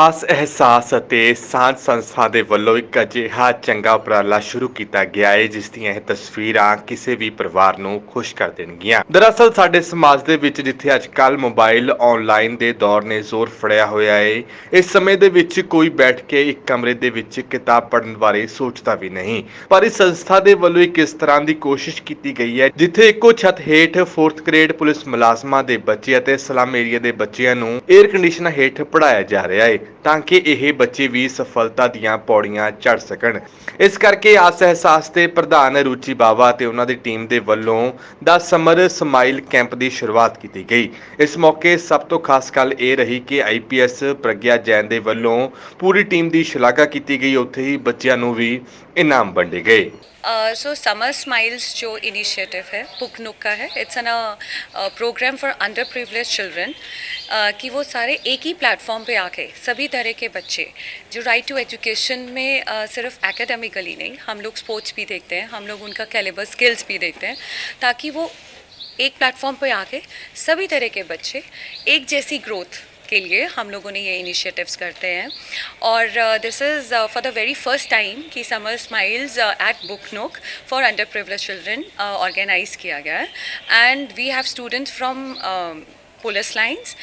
ਆਸ ਅਹਿਸਾਸ ਅਤੇ ਸਾਂਝ ਸੰਸਥਾ ਦੇ ਵੱਲੋਂ ਇੱਕ ਅਜਿਹਾ ਚੰਗਾ ਉਪਰਾਲਾ ਸ਼ੁਰੂ ਕੀਤਾ ਗਿਆ ਹੈ ਜਿਸ ਦੀਆਂ ਇਹ ਤਸਵੀਰਾਂ ਕਿਸੇ ਵੀ ਪਰਿਵਾਰ ਨੂੰ ਖੁਸ਼ ਕਰ ਦੇਣਗੀਆਂ। ਦਰਅਸਲ ਸਾਡੇ ਸਮਾਜ ਦੇ ਵਿੱਚ ਜਿੱਥੇ ਅੱਜ ਕੱਲ੍ਹ ਮੋਬਾਈਲ ਆਨਲਾਈਨ ਦੇ ਦੌਰ ਨੇ ਜ਼ੋਰ ਫੜਿਆ ਹੋਇਆ ਹੈ, ਇਸ ਸਮੇਂ ਦੇ ਵਿੱਚ ਕੋਈ ਬੈਠ ਕੇ ਇੱਕ ਕਮਰੇ ਦੇ ਵਿੱਚ ਕਿਤਾਬ ਪੜ੍ਹਨ ਬਾਰੇ ਸੋਚਦਾ ਵੀ ਨਹੀਂ। ਪਰ ਇਸ ਸੰਸਥਾ ਦੇ ਵੱਲੋਂ ਇੱਕ ਇਸ ਤਰ੍ਹਾਂ ਦੀ ਕੋਸ਼ਿਸ਼ ਕੀਤੀ ਗਈ ਹੈ ਜਿੱਥੇ ਇੱਕੋ ਛੱਤ ਹੇਠ 4th ਗ੍ਰੇਡ ਪੁਲਿਸ ਮੁਲਾਜ਼ਮਾਂ ਦੇ ਬੱਚੇ ਅਤੇ ਸਲਮ ਏਰੀਆ ਦੇ ਬੱਚਿਆਂ ਨੂੰ 에ਅਰ ਕੰਡੀਸ਼ਨਰ ਹੇਠ ਪੜ੍ਹਾਇਆ ਜਾ ਰਿਹਾ ਹੈ ਤਾਂ ਕਿ ਇਹ ਬੱਚੇ ਵੀ ਸਫਲਤਾ ਦੀਆਂ ਪੌੜੀਆਂ ਚੜ੍ਹ ਸਕਣ। ਇਸ ਕਰਕੇ ਆਸ ਅਹਿਸਾਸ ਦੇ ਪ੍ਰਧਾਨ ਰੁਚੀ ਬਾਵਾ ਅਤੇ ਉਹਨਾਂ ਦੀ ਟੀਮ ਦੇ ਵੱਲੋਂ ਦਾ ਸਮਰ ਸਮਾਈਲ ਕੈਂਪ ਦੀ ਸ਼ੁਰੂਆਤ ਕੀਤੀ ਗਈ। ਇਸ ਮੌਕੇ ਸਭ ਤੋਂ ਖਾਸ ਗੱਲ ਇਹ ਰਹੀ ਕਿ ਆਈਪੀਐਸ ਪ੍ਰਗਿਆ ਜੈਨ ਦੇ ਵੱਲੋਂ ਪੂਰੀ ਟੀਮ ਦੀ ਸ਼ਲਾਘਾ ਕੀਤੀ गई। ਉੱਥੇ ही बच्चों ਨੂੰ भी इनाम वंडे गए। सो समर स्माइल्स जो इनिशिएटिव है बुक नुक का है। It's an program for under privilege children कि वो सारे एक ही प्लेटफॉर्म पे आके सभी तरह के बच्चे जो राइट टू एजुकेशन में सिर्फ एकेडमिकली नहीं, हम लोग स्पोर्ट्स भी देखते हैं, हम लोग उनका कैलिबर स्किल्स भी देखते हैं, ताकि वो एक प्लेटफॉर्म पे आके सभी तरह के बच्चे एक जैसी ग्रोथ के लिए हम लोगों ने ये इनिशिएटिव्स करते हैं। और this is for the very first time कि summer smiles at book nook for under privilege children organise किया गया है। And we have students from police lines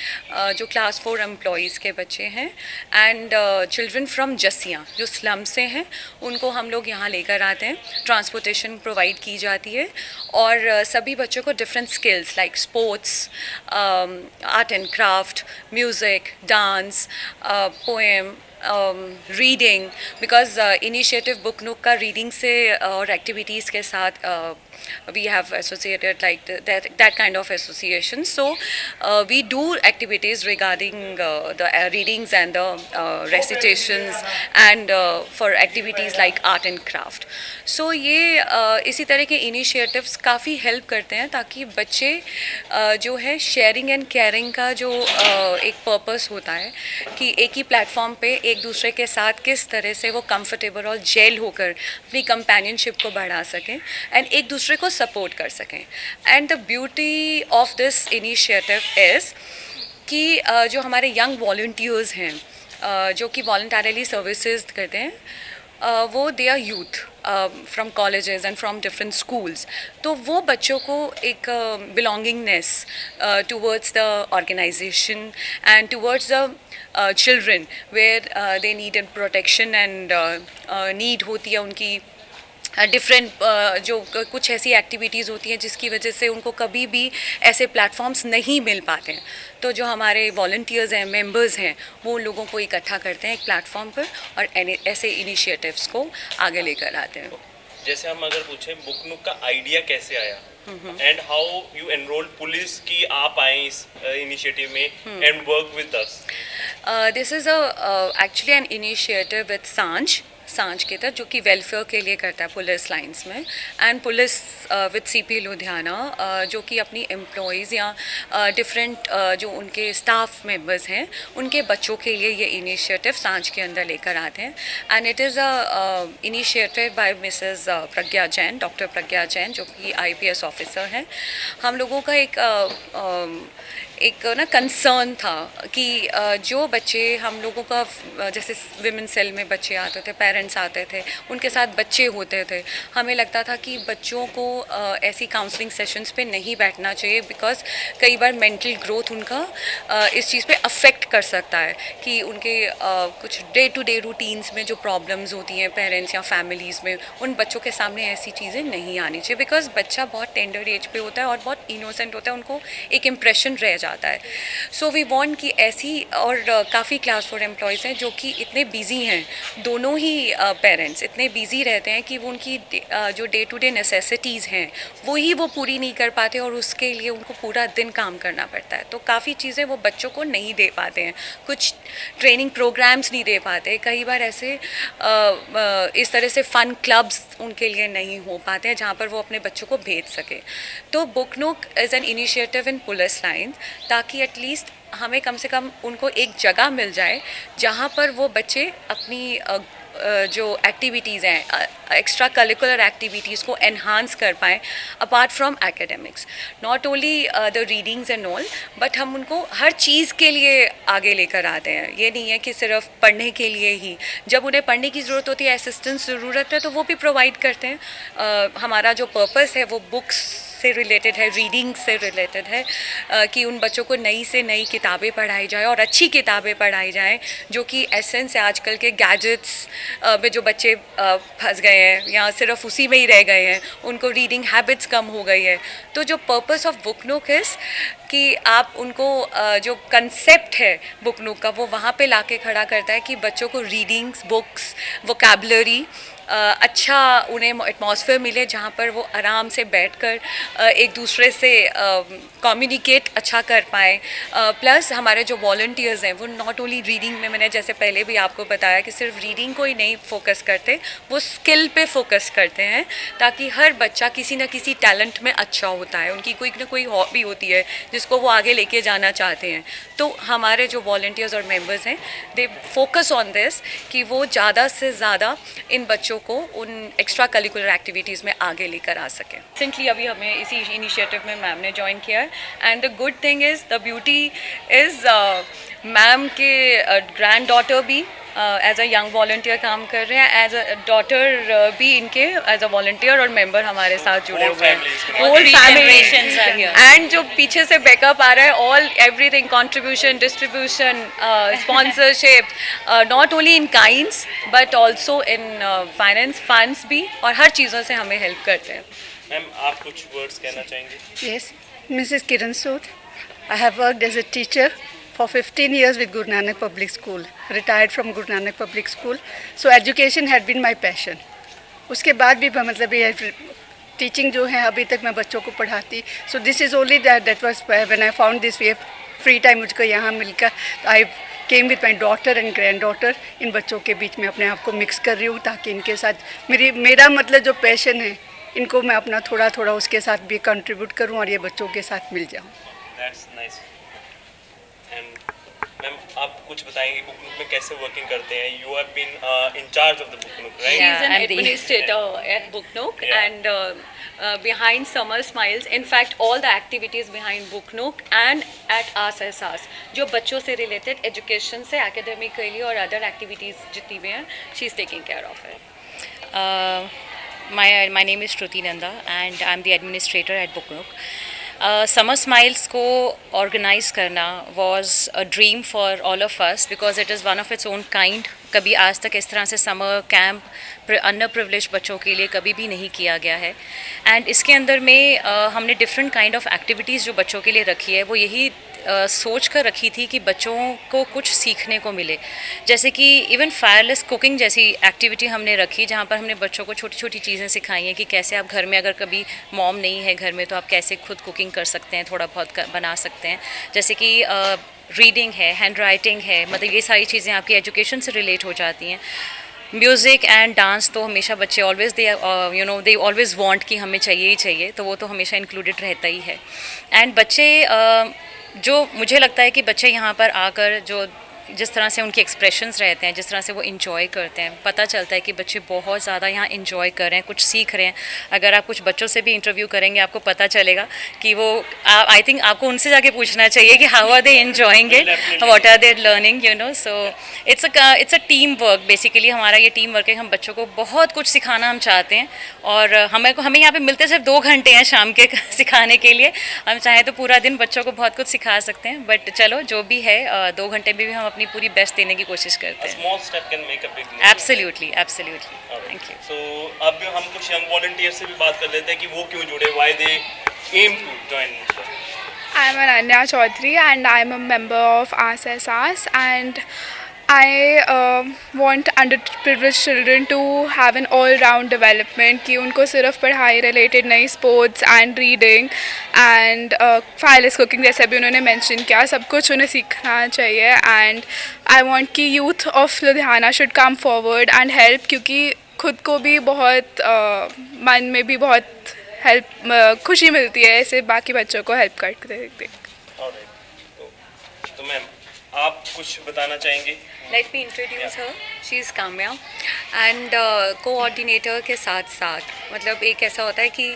जो क्लास 4 एम्प्लॉयज़ के बच्चे हैं, एंड चिल्ड्रन फ्रॉम जसिया जो स्लम से हैं, उनको हम लोग यहाँ लेकर आते हैं। ट्रांसपोर्टेशन प्रोवाइड की जाती है और सभी बच्चों को different skills like sports, art and craft, music, dance, poem, reading, because initiative book nook का रीडिंग से और एक्टिविटीज़ के साथ we have associated like that kind of association. So we do activities regarding the readings and the recitations and for activities like art and craft. So ये इसी तरह के initiatives काफ़ी help करते हैं ताकि बच्चे जो है शेयरिंग एंड केयरिंग का जो एक पर्पस होता है कि एक ही प्लेटफॉर्म पे एक दूसरे के साथ किस तरह से वो कंफर्टेबल और जेल होकर अपनी कंपेनियनशिप को बढ़ा सकें एंड एक दूसरे को सपोर्ट कर सकें। And the beauty of this initiative is कि जो हमारे यंग वॉल्टियर्स हैं जो कि वॉलंटरली सर्विसेज करते हैं, वो they are youth from colleges and from different schools, तो वो बच्चों को एक belongingness towards the organisation and towards the children where they need and protection and need होती है उनकी डिफरेंट जो कुछ ऐसी एक्टिविटीज़ होती हैं जिसकी वजह से उनको कभी भी ऐसे प्लेटफॉर्म्स नहीं मिल पाते हैं। तो जो हमारे वॉलंटियर्स हैं, मेंबर्स हैं, वो उन लोगों को इकट्ठा करते हैं एक प्लेटफॉर्म पर और ऐसे इनिशिएटिव्स को आगे लेकर आते हैं। जैसे हम अगर पूछें बुक नुक का आइडिया कैसे आया and how you enrolled police की आप आए इस इनिशिएटिव में and work with us. This is actually an initiative with सांझ के तहत जो कि वेलफेयर के लिए करता है पुलिस लाइंस में, and police with CP Ludhiana जो कि अपनी एम्प्लॉयज़ या डिफरेंट जो उनके स्टाफ मेंबर्स हैं उनके बच्चों के लिए ये इनिशिएटिव सांझ के अंदर लेकर आते हैं। And it is a initiative by Mrs Pragya Jain, doctor Pragya Jain जो कि आईपीएस ऑफिसर हैं। हम लोगों का एक ना कंसर्न था कि जो बच्चे हम लोगों का जैसे विमेन सेल में बच्चे आते थे, पेरेंट्स आते थे, उनके साथ बच्चे होते थे, हमें लगता था कि बच्चों को ऐसी काउंसलिंग सेशंस पे नहीं बैठना चाहिए बिकॉज कई बार मेंटल ग्रोथ उनका इस चीज़ पे अफेक्ट कर सकता है कि उनके कुछ डे टू डे रूटीन्स में जो प्रॉब्लम्स होती हैं पेरेंट्स या फैमिलीज़ में, उन बच्चों के सामने ऐसी चीज़ें नहीं आनी चाहिए बिकॉज बच्चा बहुत टेंडर एज पे होता है और बहुत इनोसेंट होता है, उनको एक इम्प्रेशन रह जाता है। सो वी वांट कि ऐसी और काफ़ी क्लास 4 एम्प्लॉयज़ हैं जो कि इतने बिजी हैं, दोनों ही पेरेंट्स इतने बिजी रहते हैं कि वो उनकी जो डे टू डे नेसेसिटीज़ हैं वो पूरी नहीं कर पाते और उसके लिए उनको पूरा दिन काम करना पड़ता है। तो काफ़ी चीज़ें वो बच्चों को नहीं दे पाते हैं, कुछ ट्रेनिंग प्रोग्राम्स नहीं दे पाते, कई बार ऐसे इस तरह से फ़न क्लब्स उनके लिए नहीं हो पाते हैं जहाँ पर वो अपने बच्चों को भेज सके। तो बुक नोक is an initiative in police line ताकि एटलीस्ट हमें कम से कम उनको एक जगह मिल जाए जहाँ पर वो बच्चे अपनी जो एक्टिविटीज़ हैं, एक्स्ट्रा करिकुलर एक्टिविटीज़ को एनहांस कर पाएँ apart from academics, not only the readings and all, but हम उनको हर चीज़ के लिए आगे लेकर आते हैं। ये नहीं है कि सिर्फ पढ़ने के लिए ही, जब उन्हें पढ़ने की ज़रूरत होती है, असिस्टेंस ज़रूरत है, तो वो भी प्रोवाइड करते हैं। हमारा जो पर्पस है वो बुक्स से रिलेटेड है, रीडिंग से रिलेटेड है, कि उन बच्चों को नई से नई किताबें पढ़ाई जाए और अच्छी किताबें पढ़ाई जाएं, जो कि एसेंस है। आजकल के गैजेट्स में जो बच्चे फंस गए हैं या सिर्फ उसी में ही रह गए हैं, उनको रीडिंग हैबिट्स कम हो गई है। तो जो purpose of book nook is कि आप उनको जो कंसेप्ट है बुक नूक का, वो वहाँ पे लाके खड़ा करता है कि बच्चों को रीडिंग्स, बुक्स, वोकैबुलरी, अच्छा उन्हें एटमॉस्फेयर मिले जहाँ पर वो आराम से बैठकर एक दूसरे से कम्युनिकेट अच्छा कर पाएँ। प्लस हमारे जो वॉलंटियर्स हैं वो नॉट ओनली रीडिंग में, मैंने जैसे पहले भी आपको बताया कि सिर्फ रीडिंग को ही नहीं फोकस करते, वो स्किल पे फोकस करते हैं, ताकि हर बच्चा किसी न किसी टैलेंट में अच्छा होता है, उनकी कोई ना कोई हॉबी होती है जिसको वो आगे लेके जाना चाहते हैं। तो हमारे जो वॉलंटियर्स और मेंबर्स हैं, दे फोकस ऑन दिस कि वो ज़्यादा से ज़्यादा इन बच्चों को उन एक्स्ट्रा करिकुलर एक्टिविटीज़ में आगे लेकर आ सकें। रिसेंटली अभी हमें इसी इनिशिएटिव में मैम ने ज्वाइन किया है, and the good thing is, the beauty is, ma'am के ग्रैंड डॉटर भी एज अ यंग वॉलंटियर काम कर रहे हैं, एज अ डॉटर भी इनके एज अ वॉलंटियर और मेंबर हमारे साथ जुड़े हुए हैं। होल फैमिली, एंड जो पीछे से बैकअप आ रहा है, all everything, contribution, distribution, sponsorship, not only in kinds but also in finance, funds भी, और हर चीज़ों से हमें हेल्प करते हैं। मैम, आप कुछ वर्ड्स कहना चाहेंगे? Yes, Mrs. Kiran Sood. I have worked as a teacher for 15 years with Guru Nanak Public School, retired from Guru Nanak Public School. So education had been my passion. उसके बाद भी मतलब ये teaching जो है अभी तक मैं बच्चों को पढ़ाती. So this is only that was when I found this way free time मुझको यहाँ मिलकर, I came with my daughter and granddaughter. इन बच्चों के बीच में अपने आप को मिक्स कर रही हूँ ताकि इनके साथ मेरा मतलब जो पैशन है, इनको मैं अपना थोड़ा थोड़ा उसके साथ भी कंट्रीब्यूट करूं और ये बच्चों के साथ मिल जाऊं। That's nice. And मैम, आप कुछ बताएंगे बुक नूक में कैसे वर्किंग करते हैं? You have been in charge of the book nook, right? She's an I'm the- administrator at Book Nook, Yeah. and behind Summer Smiles, in fact, all the activities behind Book Nook and at Aas Ehsaas, जो बच्चों से related, education से academically और other activities जितनी भी हैं, she's taking care of it. My name is Shruti Nanda and I'm the administrator at Book Nook. Summer Smiles को organize करना was a dream for all of us because it is one of its own kind. कभी आज तक इस तरह से summer camp under privilege बच्चों के लिए कभी भी नहीं किया गया है, एंड इसके अंदर में हमने डिफरेंट काइंड ऑफ एक्टिविटीज़ जो बच्चों के लिए रखी है वो यही सोच कर रखी थी कि बच्चों को कुछ सीखने को मिले। जैसे कि इवन फायरलेस कुकिंग जैसी एक्टिविटी हमने रखी, जहाँ पर हमने बच्चों को छोटी छोटी चीज़ें सिखाई हैं कि कैसे आप घर में, अगर कभी मॉम नहीं है घर में, तो आप कैसे खुद कुकिंग कर सकते हैं, थोड़ा बहुत बना सकते हैं। जैसे कि रीडिंग है, हैंड राइटिंग है, मतलब ये सारी चीज़ें आपकी एजुकेशन से रिलेट हो जाती हैं। म्यूज़िक एंड डांस तो हमेशा बच्चे ऑलवेज दे ऑलवेज वांट कि हमें चाहिए ही चाहिए, तो वो तो हमेशा इंक्लूडेड रहता ही है। एंड बच्चे जो मुझे लगता है कि बच्चे यहाँ पर आकर जो जिस तरह से उनके एक्सप्रेशंस रहते हैं, जिस तरह से वो इन्जॉय करते हैं, पता चलता है कि बच्चे बहुत ज़्यादा यहाँ इन्जॉय कर रहे हैं, कुछ सीख रहे हैं। अगर आप कुछ बच्चों से भी इंटरव्यू करेंगे आपको पता चलेगा कि वो, आई थिंक आपको उनसे जाके पूछना चाहिए कि how are they enjoying it, what are they learning, you know. So it's a team work, basically हमारा ये टीम वर्क है। हम बच्चों को बहुत कुछ सिखाना हम चाहते हैं, और हमें यहाँ पे मिलते सिर्फ 2 घंटे हैं शाम के सिखाने के लिए। हम चाहें तो पूरा दिन बच्चों को बहुत कुछ सिखा सकते हैं, बट चलो जो भी है 2 घंटे में भी हम अपनी पूरी बेस्ट देने की कोशिश करते A हैं। small step can make a big difference. Absolutely, absolutely, thank you. So अब हम कुछ यंग वॉलंटियर से भी बात कर लेते हैं कि वो क्यों जुड़े, why they aim to join. I'm Ananya Chaudhary and I'm a member of Aas Ehsaas, and I want underprivileged children to have an all-round development, कि उनको सिर्फ पढ़ाई related नहीं, sports and reading and fireless cooking जैसे भी उन्होंने mention किया, सब कुछ उन्हें सीखना चाहिए। And I want कि youth of Ludhiana should come forward and help, क्योंकि खुद को भी बहुत मन में भी बहुत हेल्प खुशी मिलती है ऐसे बाकी बच्चों को हेल्प करते देख। Alright. तो मैम, आप कुछ बताना चाहेंगे? Let me introduce her, she is Kamya and coordinator के साथ साथ मतलब एक ऐसा होता है कि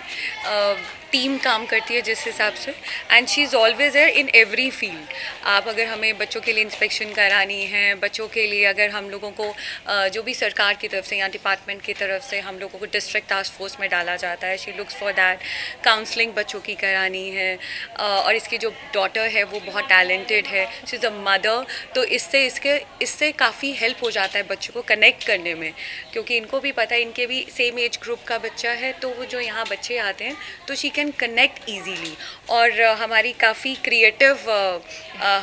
टीम काम करती है जिस हिसाब से, एंड शी इज़ ऑलवेज है इन एवरी फील्ड। आप अगर हमें बच्चों के लिए इंस्पेक्शन करानी है, बच्चों के लिए अगर हम लोगों को जो भी सरकार की तरफ से या डिपार्टमेंट की तरफ से हम लोगों को डिस्ट्रिक्ट टास्क फोर्स में डाला जाता है, she looks for that. Counselling बच्चों की करानी है, और इसकी जो डॉटर है वो बहुत टैलेंटेड है, शी इज़ अ मदर, तो इससे काफ़ी हेल्प हो जाता है बच्चों को कनेक्ट करने में, क्योंकि इनको भी पता है, इनके भी सेम एज ग्रुप का बच्चा है, तो वो जो यहाँ बच्चे आते हैं तो शी कैन कनेक्ट ईजीली। और हमारी काफ़ी क्रिएटिव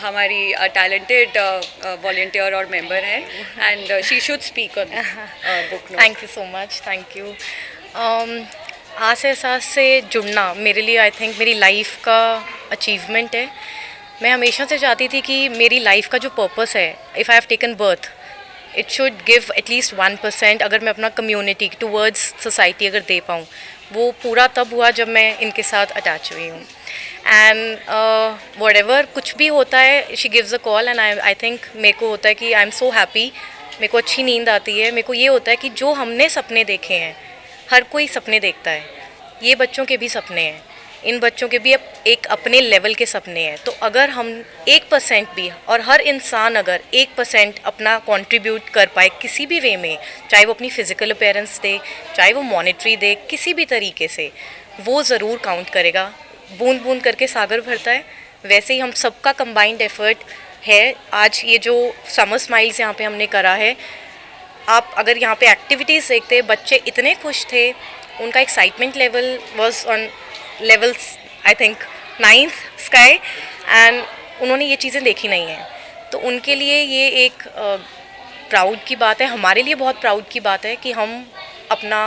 हमारी टैलेंटेड वॉलंटियर और मेंबर है, and she should speak on book note. Thank you so much, thank you. Aas Ehsaas से जुड़ना मेरे लिए आई थिंक मेरी लाइफ का अचीवमेंट है। मैं हमेशा से चाहती थी कि मेरी लाइफ का जो पर्पस है, if I have taken birth, it should give at least 1% अगर मैं अपना कम्युनिटी टूवर्ड्स सोसाइटी अगर दे पाऊँ। वो पूरा तब हुआ जब मैं इनके साथ अटैच हुई हूँ। एंड व्हाटएवर कुछ भी होता है, she gives a call and I think मेरे को होता है कि आई एम सो हैप्पी, मेरे को अच्छी नींद आती है। मेरे को ये होता है कि जो हमने सपने देखे हैं, हर कोई सपने देखता है, ये बच्चों के भी सपने हैं, इन बच्चों के भी एक अपने लेवल के सपने हैं। तो अगर हम 1% भी, और हर इंसान अगर 1% अपना कंट्रीब्यूट कर पाए किसी भी वे में, चाहे वो अपनी फ़िज़िकल अपीयरेंस दे, चाहे वो मॉनेटरी दे, किसी भी तरीके से, वो ज़रूर काउंट करेगा। बूंद बूंद करके सागर भरता है, वैसे ही हम सबका कंबाइंड एफर्ट है। आज ये जो समर स्माइल्स यहाँ पे हमने करा है, आप अगर यहाँ पे एक्टिविटीज़ देखते, बच्चे इतने खुश थे, उनका excitement level was on levels I think 9th sky, and उन्होंने ये चीज़ें देखी नहीं हैं। तो उनके लिए ये एक प्राउड की बात है, हमारे लिए बहुत प्राउड की बात है कि हम अपना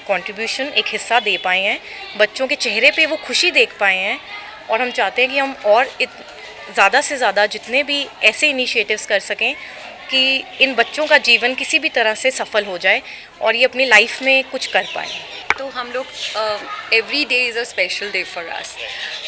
कंट्रीब्यूशन एक हिस्सा दे पाए हैं, बच्चों के चेहरे पे वो खुशी देख पाए हैं। और हम चाहते हैं कि हम और ज़्यादा से ज़्यादा जितने भी ऐसे इनिशिएटिव्स कर सकें कि इन बच्चों का जीवन किसी भी तरह से सफल हो जाए और ये अपनी लाइफ में कुछ कर पाए। तो हम लोग every day is a special day for us.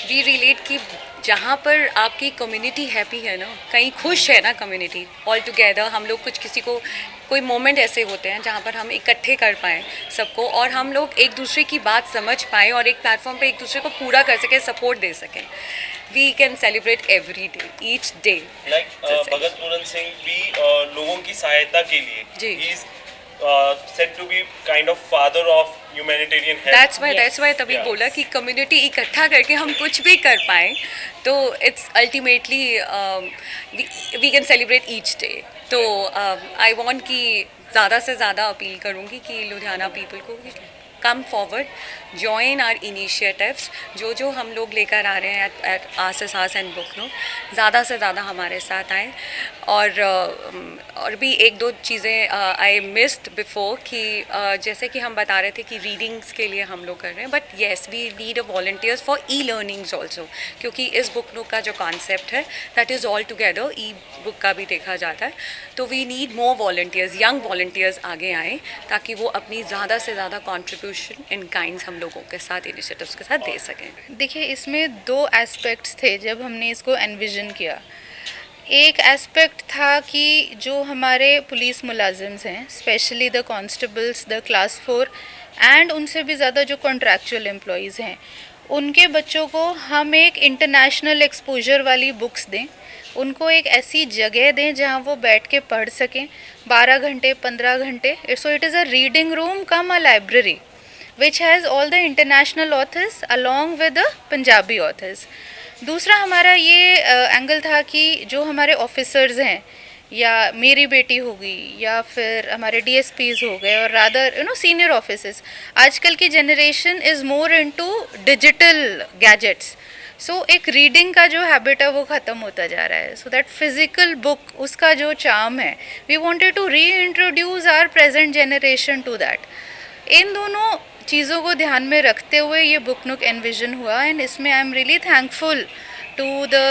We relate कि जहाँ पर आपकी कम्युनिटी हैप्पी है ना, कहीं खुश है ना कम्युनिटी, ऑल टुगेदर हम लोग कुछ किसी को कोई मोमेंट ऐसे होते हैं जहाँ पर हम इकट्ठे कर पाएँ सबको, और हम लोग एक दूसरे की बात समझ पाएँ और एक प्लेटफॉर्म पे एक दूसरे को पूरा कर सकें, सपोर्ट दे सकें। We can celebrate every day, each day. Like Bhagat Puran Singh भी लोगों की सहायता के लिए, जी। he is said to be kind of father of humanitarian help. That's why तभी बोला कि कम्युनिटी इकट्ठा करके हम कुछ भी कर पाएँ, तो it's ultimately we can celebrate each day. तो आई वांट कि ज़्यादा से ज़्यादा अपील करूँगी कि लुधियाना पीपल को come forward, join our initiatives, जो हम लोग लेकर आ रहे हैं at us and book note, ज़्यादा से ज़्यादा हमारे साथ आएँ। और भी एक दो चीज़ें आई मिस्ड बिफोर कि जैसे कि हम बता रहे थे कि रीडिंग्स के लिए हम लोग कर रहे हैं, but yes we need a volunteers for e learnings also, क्योंकि इस बुक नोट का जो कॉन्सेप्ट है that is all together e book का भी देखा जाता है। तो we need more volunteers, young volunteers आगे आएँ ताकि वो अपनी ज़्यादा से ज़्यादा कॉन्ट्रीब्यूशन इन काइंड्स हम लोगों के साथ, इनिशिएटिव्स के साथ दे सकें। देखिए, इसमें दो एस्पेक्ट्स थे जब हमने इसको एनविजन किया। एक एस्पेक्ट था कि जो हमारे पुलिस मुलाजिम्स हैं, specially the constables, the class 4 and उनसे भी ज़्यादा जो कॉन्ट्रैक्चुअल एम्प्लॉयज़ हैं, उनके बच्चों को हम एक इंटरनेशनल एक्सपोजर वाली बुक्स दें, उनको एक ऐसी जगह दें जहां वो बैठ के पढ़ सकें 12 घंटे 15 घंटे। So it is a reading room cum a library which has all the international authors along with the Punjabi authors। दूसरा हमारा ये एंगल था कि जो हमारे ऑफिसर्स हैं, या मेरी बेटी होगी या फिर हमारे DSPs हो गए, और रादर सीनियर ऑफिसर्स, आजकल की generation is more into digital gadgets. So एक रीडिंग का जो हैबिट है वो ख़त्म होता जा रहा है। सो दैट फिज़िकल बुक, उसका जो चार्म है, we wanted to reintroduce our present generation to that. इन दोनों चीज़ों को ध्यान में रखते हुए ये बुक नोक एनविजन हुआ, एंड इसमें I am really thankful to the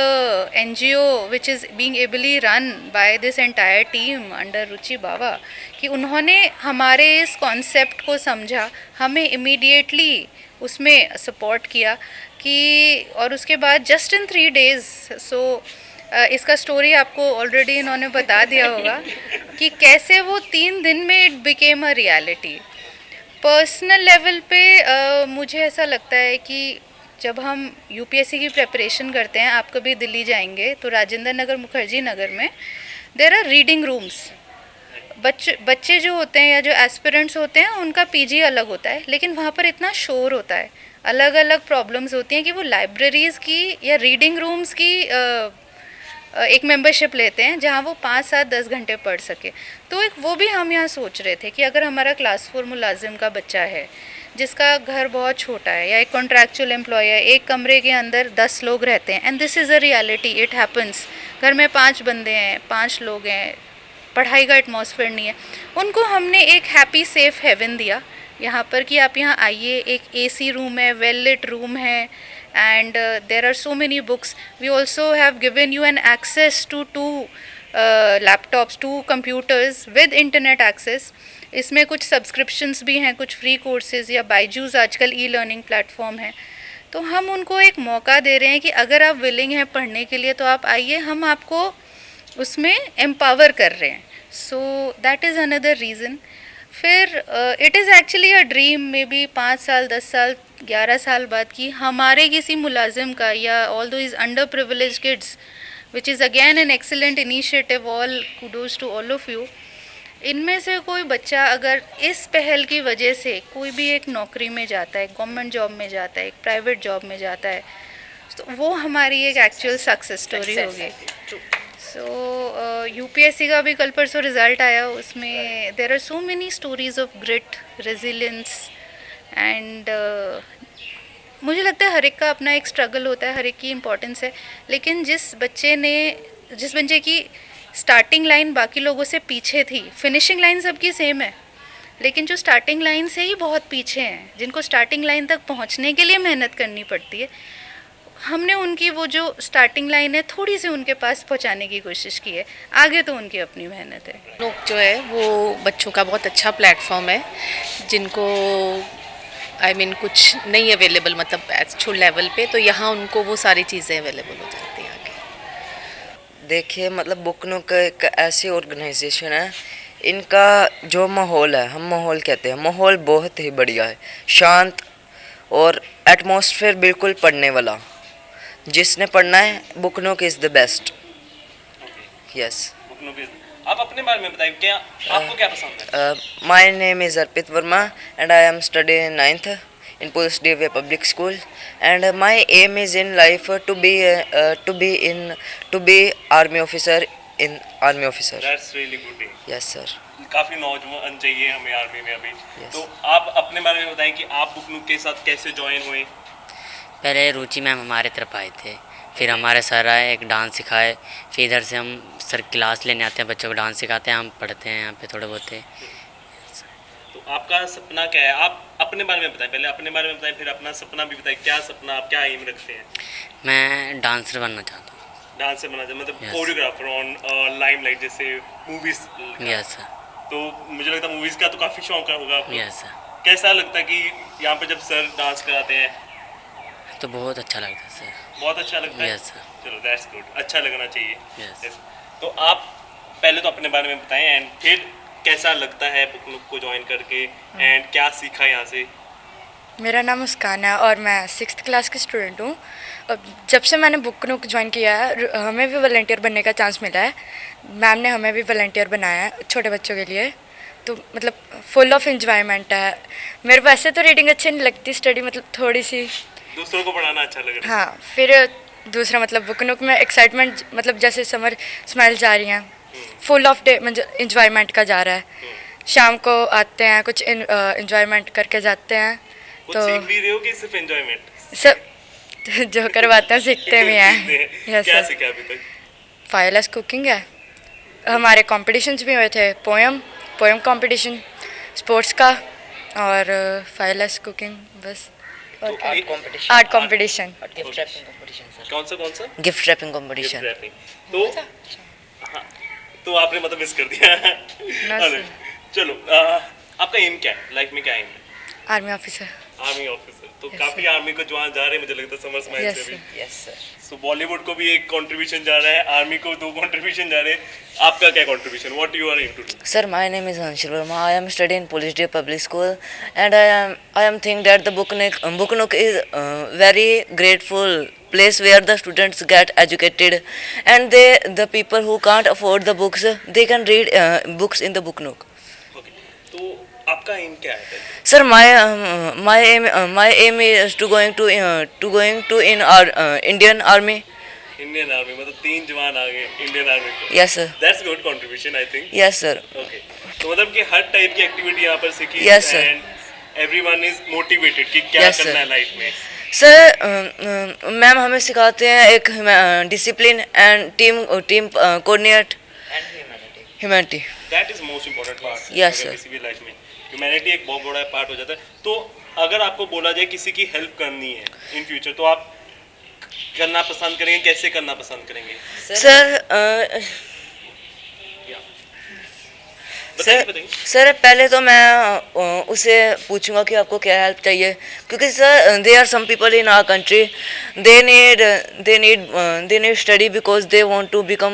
NGO which is being ably run by this entire team under Ruchi Bawa, कि उन्होंने हमारे इस कॉन्सेप्ट को समझा, हमें इमीडिएटली उसमें सपोर्ट किया कि, और उसके बाद जस्ट इन 3 days, सो इसका स्टोरी आपको ऑलरेडी इन्होंने बता दिया होगा कि कैसे वो 3 दिन में it became a reality. Personal level पे मुझे ऐसा लगता है कि जब हम यूपीएससी की प्रिपरेशन करते हैं, आप कभी दिल्ली जाएंगे तो राजेंद्र नगर, मुखर्जी नगर में देयर आर रीडिंग रूम्स। बच्चे जो होते हैं या जो एस्पिरेंट्स होते हैं उनका पीजी अलग होता है, लेकिन वहाँ पर इतना शोर होता है, अलग अलग प्रॉब्लम्स होती हैं कि वो लाइब्रेरीज़ की या रीडिंग रूम्स की एक मेंबरशिप लेते हैं जहाँ वो 5, 7, 10 घंटे पढ़ सके। तो एक वो भी हम यहाँ सोच रहे थे कि अगर हमारा क्लास 4 मुलाजिम का बच्चा है जिसका घर बहुत छोटा है, या एक कॉन्ट्रैक्चुअल एम्प्लॉय है, एक कमरे के अंदर 10 लोग रहते हैं, and this is a reality, it happens, घर में 5 बंदे हैं, 5 लोग हैं, पढ़ाई का एटमॉस्फेयर नहीं है, उनको हमने एक हैप्पी सेफ हेवन दिया यहाँ पर कि आप यहाँ आइए, एक एसी रूम है, वेल लिट रूम है, and there are so many books. We also have given you an access to 2 laptops, 2 computers with internet access. इसमें कुछ सब्सक्रिप्शंस भी हैं, कुछ फ्री कोर्सेज, या बायजूस आजकल ई लर्निंग प्लेटफॉर्म है। तो हम उनको एक मौका दे रहे हैं कि अगर आप विलिंग हैं पढ़ने के लिए तो आप आइए, हम आपको उसमें एम्पावर कर रहे हैं। So that is another reason. फिर it is actually a dream, maybe 5 साल, 10 साल, 11 साल बाद कि हमारे किसी मुलाजिम का, या although is under privilege kids, which is again an excellent initiative, all kudos to all of you. इनमें से कोई बच्चा अगर इस पहल की वजह से कोई भी एक नौकरी में जाता है, गवर्नमेंट जॉब में जाता है, एक प्राइवेट जॉब में जाता है, तो वो हमारी एक एक्चुअल सक्सेस स्टोरी होगी। सो यूपीएससी का भी कल परसों रिज़ल्ट आया, उसमें there are so many stories of grit, resilience, and मुझे लगता है हर एक का अपना एक स्ट्रगल होता है, हर एक की इम्पोर्टेंस है, लेकिन जिस बच्चे की स्टार्टिंग लाइन बाकी लोगों से पीछे थी, फिनिशिंग लाइन सबकी सेम है, लेकिन जो स्टार्टिंग लाइन से ही बहुत पीछे हैं, जिनको स्टार्टिंग लाइन तक पहुंचने के लिए मेहनत करनी पड़ती है, हमने उनकी वो जो स्टार्टिंग लाइन है थोड़ी सी उनके पास पहुंचाने की कोशिश की है। आगे तो उनकी अपनी मेहनत है। लोग जो है वो बच्चों का बहुत अच्छा प्लेटफॉर्म है, जिनको कुछ नहीं अवेलेबल, मतलब एज लेवल पे, तो यहाँ उनको वो सारी चीज़ें अवेलेबल हो जाती हैं आगे। देखिए, मतलब बुक नूक एक ऐसी ऑर्गेनाइजेशन है, इनका जो माहौल है, हम माहौल कहते हैं, माहौल बहुत ही बढ़िया है, शांत और एटमॉस्फेयर बिल्कुल पढ़ने वाला। जिसने पढ़ना है, book nook is the best. Yes. आप अपने बारे में बताइए, क्या आपको क्या पसंद है? My name is Arpit Verma and I am study in 9th in Police DV Public School, and my aim is in life to be army officer in army officer. That's really good. Yes sir. काफ़ी नौजवान चाहिए हमें army में अभी। Yes. तो आप अपने बारे में बताएं कि आप बुक नूक के साथ कैसे ज्वाइन हुए? पहले रुचि मैम हमारे तरफ आए थे, फिर हमारे सर आए, एक डांस सिखाए, फिर इधर से हम सर क्लास लेने आते हैं, बच्चों को डांस सिखाते हैं, हम पढ़ते हैं यहाँ पे थोड़े बहुत। तो आपका सपना क्या है? आप अपने बारे में बताएं, पहले अपने बारे में बताएं, फिर अपना सपना भी बताएं। क्या सपना, आप क्या एम रखते हैं? मैं डांसर बनना चाहता हूँ। डांसर बनना चाहते, मतलब कोरियोग्राफर ऑन लाइमलाइट, जैसे मूवीज। Yes sir. तो मुझे लगता है मूवीज़ का तो काफ़ी शौक होगा आपको। Yes sir. कैसा लगता है कि यहाँ पे जब सर डांस कराते हैं? तो बहुत अच्छा लगता है सर। बहुत अच्छा लगता है। Yes sir. चलो दैट्स गुड, अच्छा लगना चाहिए। यस। तो आप पहले तो अपने बारे में बताएं, एंड फिर कैसा लगता है बुक नूक को ज्वाइन करके, एंड क्या सीखा यहाँ से? मेरा नाम मुस्कान है और मैं 6th क्लास की स्टूडेंट हूँ। जब से मैंने बुक नूक ज्वाइन किया है, हमें भी वॉलंटियर बनने का चांस मिला है। मैम ने हमें भी वॉलंटियर बनाया है छोटे बच्चों के लिए, तो मतलब फुल ऑफ एंजॉयमेंट है। मेरे को वैसे तो रीडिंग अच्छी नहीं लगती, स्टडी मतलब थोड़ी सी, दूसरों को पढ़ाना अच्छा लग रहा है। हाँ, फिर दूसरा मतलब बुक नूक में एक्साइटमेंट, मतलब जैसे समर स्मेल जा रही हैं, फुल ऑफ डे मतलब इंजॉयमेंट का जा रहा है। शाम को आते हैं, कुछ इंजॉयमेंट करके जाते हैं। तो सीख भी रहे हो कि सिर्फ एंजॉयमेंट? सब जो करवाते हैं सीखते भी हैं। क्या सीखा अभी तक? फायरलेस कुकिंग है, हमारे कॉम्पिटिशन्स भी हुए थे, पोएम कंपटीशन, स्पोर्ट्स का, और फायरलेस कुकिंग, बस। आर्ट कंपटीशन, कौन सा गिफ्ट रैपिंग कंपटीशन। तो हाँ, तो आपने मतलब मिस कर दिया। अरे, चलो आपका एम क्या है लाइफ में, क्या एम है? Army officer. आर्मी ऑफिसर, तो काफी आर्मी को जवान जा रहे हैं मुझे लगता है समर स्माइल से भी। Yes sir. सो बॉलीवुड को भी एक कंट्रीब्यूशन जा रहा है, आर्मी को 2 कंट्रीब्यूशन जा रहे हैं, आपका क्या contribution, what you are into do? Sir, my name is Anshul Verma. I am studying in Police Day Public School, and I am think that the Book Nook is very grateful place where the students get educated, and the people who can't afford the books, they can read books in the Book Nook. Okay, तो आपका M क्या है? Sir, my aim is to going to in our Indian Army. Indian army, मतलब 3 जवान आ गए Indian army को। Yes sir. That's good contribution I think. Yes sir. Okay, तो मतलब कि हर टाइप की एक्टिविटी यहाँ पर सीखी। Yes, sir. And everyone is motivated कि क्या Yes, करना sir. है लाइफ में। सर, मैम हमें सिखाते हैं एक discipline and team coordinate humanity. That is most important part. Yes, sir. किसी भी लाइफ में ह्यूमैनिटी एक बहुत बड़ा पार्ट हो जाता है। तो अगर आपको बोला जाए किसी की हेल्प करनी है इन फ्यूचर, तो आप करना पसंद करेंगे, कैसे करना पसंद करेंगे? सर सर पहले तो मैं उसे पूछूंगा कि आपको क्या हेल्प चाहिए, क्योंकि sir they are some people in our country they need study because they want to become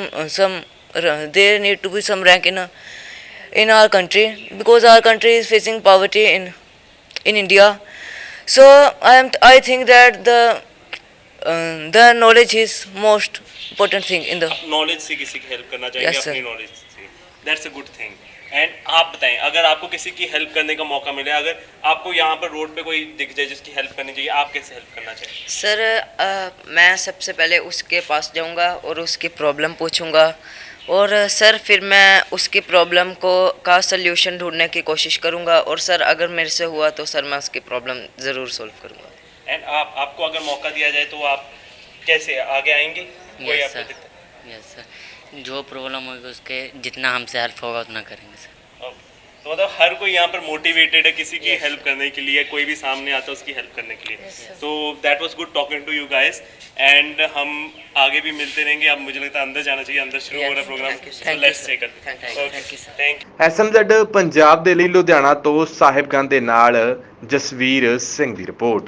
they need to be some rank in our country, because our country is facing poverty in India. So I think that the knowledge is most important thing in the knowledge से किसी की help करना चाहिए। Yes, sir. अपनी knowledge से, that's a good thing. And आप बताएं, अगर आपको किसी की हेल्प करने का मौका मिले, अगर आपको यहाँ पर रोड पे कोई दिख जाए जिसकी हेल्प करनी चाहिए, आप कैसे हेल्प करना चाहिए? सर मैं सबसे पहले उसके पास जाऊंगा और उसकी प्रॉब्लम पूछूंगा, और सर फिर मैं उसकी प्रॉब्लम का सल्यूशन ढूंढने की कोशिश करूंगा, और सर अगर मेरे से हुआ तो सर मैं उसकी प्रॉब्लम ज़रूर सॉल्व करूंगा। एंड आपको अगर मौका दिया जाए तो आप कैसे आगे आएंगे? कोई यस आपको सर, दिक्कत? यस सर, जो प्रॉब्लम होगी उसके जितना हमसे हेल्प होगा उतना करेंगे सर। तो मतलब हर कोई यहाँ पर मोटिवेटेड है किसी की हेल्प करने के लिए, कोई भी सामने आता है उसकी हेल्प करने के लिए। तो that was good talking to you guys, and हम आगे भी मिलते रहेंगे। अब मुझे लगता है अंदर जाना चाहिए, अंदर शुरू हो रहा program, so let's take it. Thank you. SMZ Punjab ਦੇ ਲਈ ਲੁਧਿਆਣਾ ਤੋਂ ਸਾਹਿਬਗੰਜ ਦੇ ਨਾਲ ਜਸਵੀਰ ਸਿੰਘ ਦੀ ਰਿਪੋर्ट।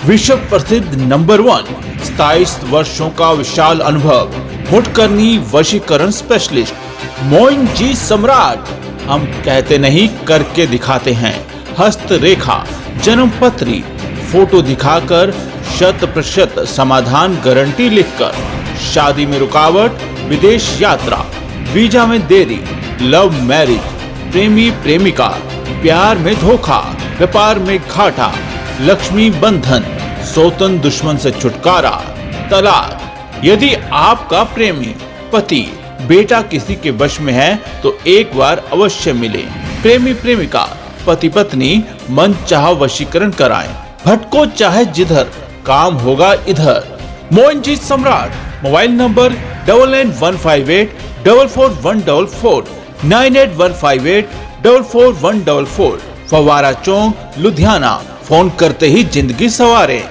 विश्व प्रसिद्ध नंबर 1 27 वर्षों का विशाल अनुभव, मुटकरनी वशीकरण स्पेशलिस्ट मोइन जी सम्राट। हम कहते नहीं करके दिखाते हैं। हस्तरेखा, जन्म पत्री, फोटो दिखाकर 100% समाधान गारंटी लिखकर, शादी में रुकावट, विदेश यात्रा, वीजा में देरी, लव मैरिज, प्रेमी प्रेमिका, प्यार में धोखा, व्यापार में घाटा, लक्ष्मी बंधन, सौतन दुश्मन से छुटकारा, तलाक। यदि आपका प्रेमी, पति, बेटा किसी के वश में है तो एक बार अवश्य मिले। प्रेमी प्रेमिका, पति पत्नी मन चाह वशीकरण कराएं। भटको चाहे जिधर, काम होगा इधर। मोइन जी सम्राट। Mobile number 991584 44144 98158 44144। फवारा चौक, लुधियाना। फोन करते ही जिंदगी सवारे।